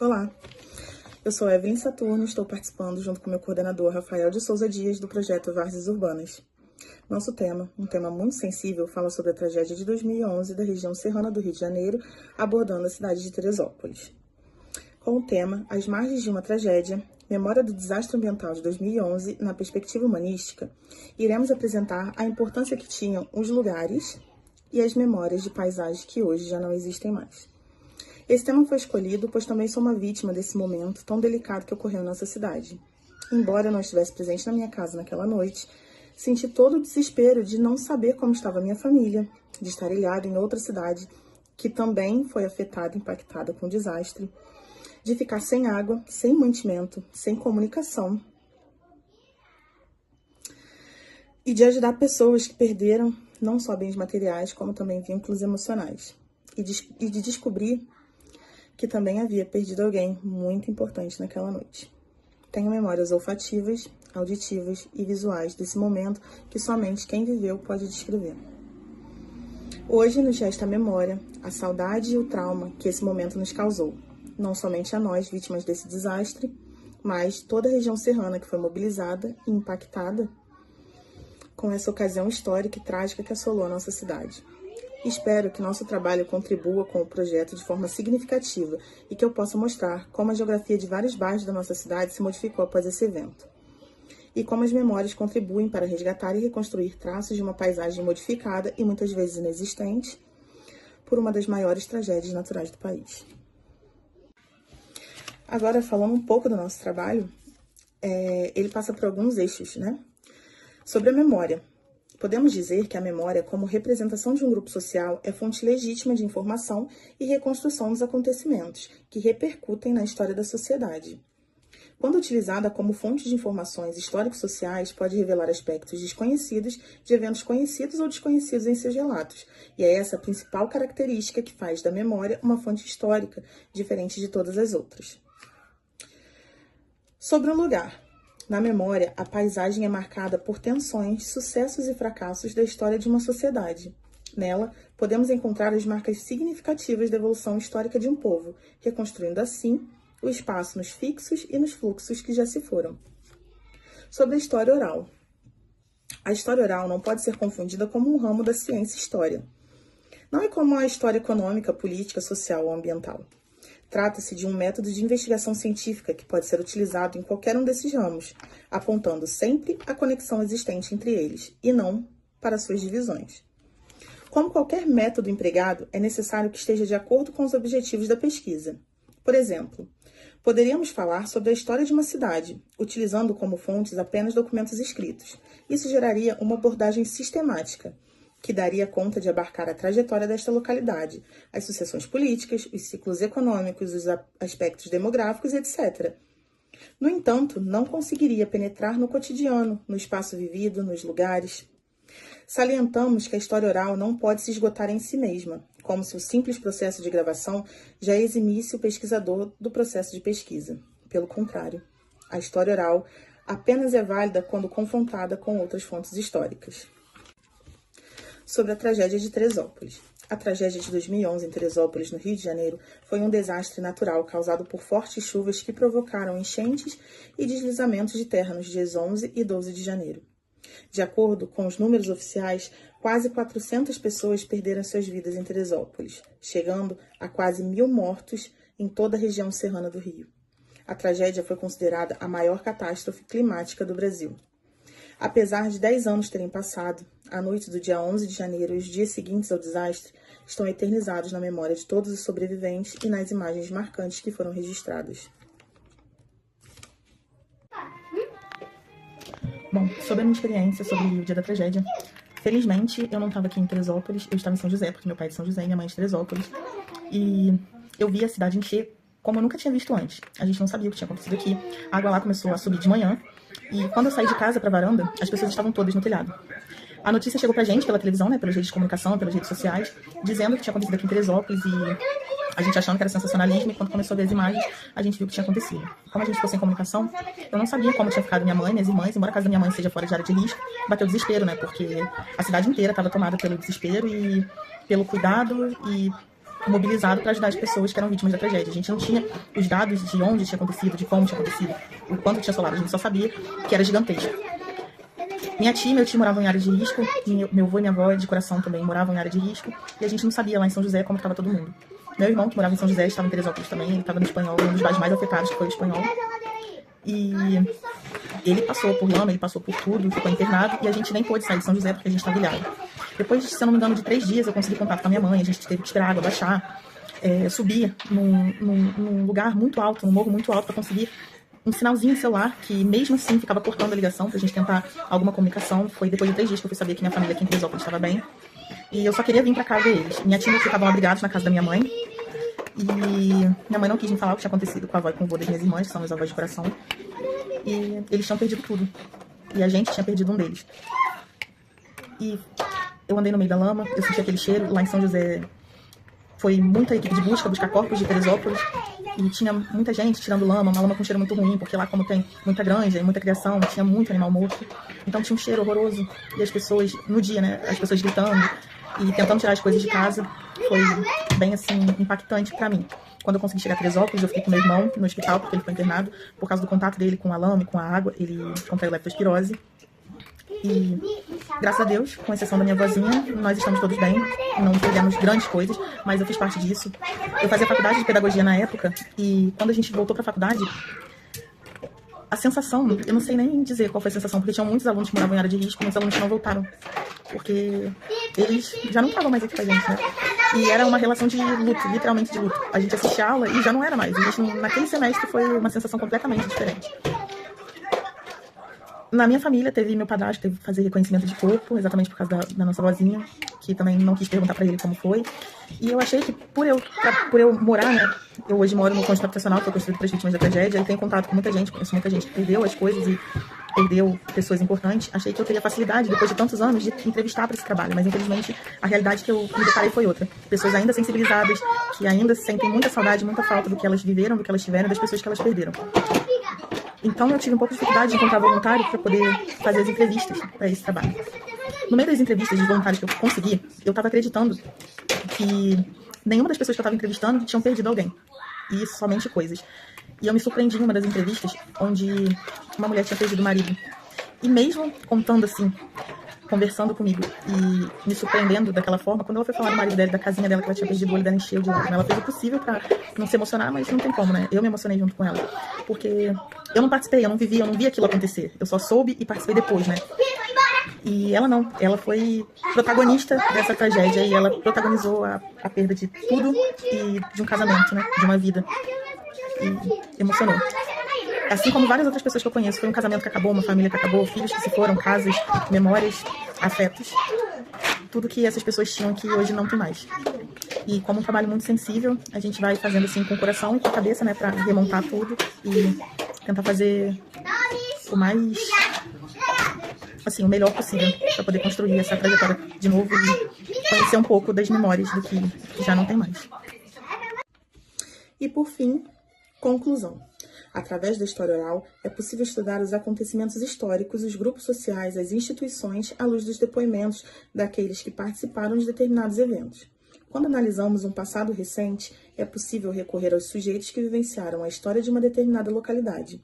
Olá, eu sou Evelyn Saturno e estou participando junto com meu coordenador Rafael de Souza Dias do projeto Várzeas Urbanas. Nosso tema, um tema muito sensível, fala sobre a tragédia de 2011 da região serrana do Rio de Janeiro, abordando a cidade de Teresópolis. Com o tema As Margens de uma Tragédia, Memória do Desastre Ambiental de 2011 na perspectiva humanística, iremos apresentar a importância que tinham os lugares e as memórias de paisagens que hoje já não existem mais. Esse tema foi escolhido pois também sou uma vítima desse momento tão delicado que ocorreu em nossa cidade. Embora eu não estivesse presente na minha casa naquela noite, senti todo o desespero de não saber como estava a minha família, de estar ilhado em outra cidade que também foi afetada, impactada com o desastre, de ficar sem água, sem mantimento, sem comunicação e de ajudar pessoas que perderam não só bens materiais, como também vínculos emocionais, e de descobrir que também havia perdido alguém muito importante naquela noite. Tenho memórias olfativas, auditivas e visuais desse momento que somente quem viveu pode descrever. Hoje nos resta a memória, a saudade e o trauma que esse momento nos causou, não somente a nós, vítimas desse desastre, mas toda a região serrana que foi mobilizada e impactada com essa ocasião histórica e trágica que assolou a nossa cidade. Espero que nosso trabalho contribua com o projeto de forma significativa e que eu possa mostrar como a geografia de vários bairros da nossa cidade se modificou após esse evento. E como as memórias contribuem para resgatar e reconstruir traços de uma paisagem modificada e muitas vezes inexistente por uma das maiores tragédias naturais do país. Agora, falando um pouco do nosso trabalho, ele passa por alguns eixos, Sobre a memória. Podemos dizer que a memória, como representação de um grupo social, é fonte legítima de informação e reconstrução dos acontecimentos, que repercutem na história da sociedade. Quando utilizada como fonte de informações histórico-sociais, pode revelar aspectos desconhecidos de eventos conhecidos ou desconhecidos em seus relatos, e é essa a principal característica que faz da memória uma fonte histórica, diferente de todas as outras. Sobre o lugar. Na memória, a paisagem é marcada por tensões, sucessos e fracassos da história de uma sociedade. Nela, podemos encontrar as marcas significativas da evolução histórica de um povo, reconstruindo assim o espaço nos fixos e nos fluxos que já se foram. Sobre a história oral. A história oral não pode ser confundida como um ramo da ciência história. Não é como a história econômica, política, social ou ambiental. Trata-se de um método de investigação científica que pode ser utilizado em qualquer um desses ramos, apontando sempre a conexão existente entre eles, e não para suas divisões. Como qualquer método empregado, é necessário que esteja de acordo com os objetivos da pesquisa. Por exemplo, poderíamos falar sobre a história de uma cidade, utilizando como fontes apenas documentos escritos. Isso geraria uma abordagem sistemática, que daria conta de abarcar a trajetória desta localidade, as sucessões políticas, os ciclos econômicos, os aspectos demográficos, etc. No entanto, não conseguiria penetrar no cotidiano, no espaço vivido, nos lugares. Salientamos que a história oral não pode se esgotar em si mesma, como se o simples processo de gravação já eximisse o pesquisador do processo de pesquisa. Pelo contrário, a história oral apenas é válida quando confrontada com outras fontes históricas. Sobre a tragédia de Teresópolis. A tragédia de 2011 em Teresópolis, no Rio de Janeiro, foi um desastre natural causado por fortes chuvas que provocaram enchentes e deslizamentos de terra nos dias 11 e 12 de janeiro. De acordo com os números oficiais, quase 400 pessoas perderam suas vidas em Teresópolis, chegando a quase 1.000 mortos em toda a região serrana do Rio. A tragédia foi considerada a maior catástrofe climática do Brasil. Apesar de 10 anos terem passado, a noite do dia 11 de janeiro e os dias seguintes ao desastre estão eternizados na memória de todos os sobreviventes e nas imagens marcantes que foram registradas. Bom, sobre a minha experiência sobre o dia da tragédia, felizmente eu não estava aqui em Teresópolis, eu estava em São José, porque meu pai é de São José e minha mãe é de Teresópolis, e eu vi a cidade encher como eu nunca tinha visto antes. A gente não sabia o que tinha acontecido aqui, a água lá começou a subir de manhã, e quando eu saí de casa para a varanda, as pessoas estavam todas no telhado. A notícia chegou pra gente pela televisão, pelas redes de comunicação, pelas redes sociais, dizendo que tinha acontecido aqui em Teresópolis e a gente achando que era sensacionalismo, e quando começou a ver as imagens, a gente viu o que tinha acontecido. Como a gente ficou sem comunicação, eu não sabia como tinha ficado minha mãe, minhas irmãs, embora a casa da minha mãe seja fora de área de risco, bateu desespero, porque a cidade inteira estava tomada pelo desespero e pelo cuidado e mobilizado para ajudar as pessoas que eram vítimas da tragédia. A gente não tinha os dados de onde tinha acontecido, de como tinha acontecido, o quanto tinha assolado. A gente só sabia que era gigantesco. Minha tia e meu tio moravam em área de risco, meu avô e minha avó, de coração, também moravam em área de risco, e a gente não sabia lá em São José como estava todo mundo. Meu irmão, que morava em São José, estava em Teresópolis também, ele estava no Espanhol, um dos bairros mais afetados, que foi o Espanhol. E ele passou por lama, ele passou por tudo, ficou internado, e a gente nem pôde sair de São José porque a gente estava ilhado. Depois, se eu não me engano, de 3 dias, eu consegui contato com a minha mãe, a gente teve que esperar a água baixar, subir num lugar muito alto, num morro muito alto, para conseguir um sinalzinho celular, que mesmo assim ficava cortando a ligação pra gente tentar alguma comunicação. Foi depois de 3 dias que eu fui saber que minha família aqui em Teresópolis estava bem. E eu só queria vir pra casa ver eles. Minha tia e meu tio estavam abrigados na casa da minha mãe. E minha mãe não quis me falar o que tinha acontecido com a avó e com o avô das minhas irmãs, que são meus avós de coração. E eles tinham perdido tudo. E a gente tinha perdido um deles. E eu andei no meio da lama, eu senti aquele cheiro. Lá em São José foi muita equipe de buscar corpos de Teresópolis. E tinha muita gente tirando lama, uma lama com cheiro muito ruim, porque lá, como tem muita granja e muita criação, tinha muito animal morto. Então tinha um cheiro horroroso. E as pessoas, no dia, né, as pessoas gritando e tentando tirar as coisas de casa. Foi bem, assim, impactante pra mim. Quando eu consegui chegar a Teresópolis, eu fiquei com meu irmão no hospital, porque ele foi internado. Por causa do contato dele com a lama e com a água, ele contraiu leptospirose. E, graças a Deus, com exceção da minha vozinha, nós estamos todos bem. Não perdemos grandes coisas, mas eu fiz parte disso. Eu fazia faculdade de pedagogia na época, e quando a gente voltou pra faculdade, a sensação, eu não sei nem dizer qual foi a sensação, porque tinham muitos alunos que moravam em área de risco, muitos alunos que não voltaram, porque eles já não estavam mais aqui com a gente, né? E era uma relação de luto, literalmente de luto. A gente assistia a aula e já não era mais. A gente, naquele semestre foi uma sensação completamente diferente. Na minha família, teve meu padrasto, teve que fazer reconhecimento de corpo, exatamente por causa da nossa vozinha, que também não quis perguntar pra ele como foi. E eu achei que, por eu morar, né, eu hoje moro no conjunto habitacional, que foi construído para as vítimas da tragédia, e tenho contato com muita gente, conheço muita gente que perdeu as coisas e perdeu pessoas importantes. Achei que eu teria facilidade, depois de tantos anos, de entrevistar para esse trabalho, mas infelizmente a realidade que eu me deparei foi outra. Pessoas ainda sensibilizadas, que ainda sentem muita saudade, muita falta do que elas viveram, do que elas tiveram, das pessoas que elas perderam. Então eu tive um pouco de dificuldade de encontrar voluntário para poder fazer as entrevistas para esse trabalho. No meio das entrevistas de voluntários que eu consegui, eu estava acreditando que nenhuma das pessoas que eu estava entrevistando tinham perdido alguém. E somente coisas. E eu me surpreendi em uma das entrevistas, onde uma mulher tinha perdido o marido. E mesmo contando assim, conversando comigo e me surpreendendo daquela forma, quando ela foi falar do marido dela, da casinha dela, que ela tinha perdido o olho dela, encheu de lágrimas. Ela fez o possível pra não se emocionar, mas não tem como, né? Eu me emocionei junto com ela. Porque eu não participei, eu não vivi, eu não vi aquilo acontecer. Eu só soube e participei depois, né? E ela não, ela foi protagonista dessa tragédia e ela protagonizou a perda de tudo e de um casamento, né? De uma vida. E emocionou. Assim como várias outras pessoas que eu conheço, foi um casamento que acabou, uma família que acabou, filhos que se foram, casas, memórias, afetos. Tudo que essas pessoas tinham que hoje não tem mais. E como um trabalho muito sensível, a gente vai fazendo assim com o coração e com a cabeça, né, pra remontar tudo e tentar fazer o mais, assim, o melhor possível para poder construir essa trajetória de novo e conhecer um pouco das memórias do que já não tem mais. E por fim, conclusão. Através da história oral, é possível estudar os acontecimentos históricos, os grupos sociais, as instituições, à luz dos depoimentos daqueles que participaram de determinados eventos. Quando analisamos um passado recente, é possível recorrer aos sujeitos que vivenciaram a história de uma determinada localidade.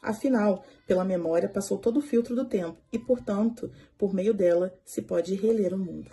Afinal, pela memória passou todo o filtro do tempo e, portanto, por meio dela, se pode reler o mundo.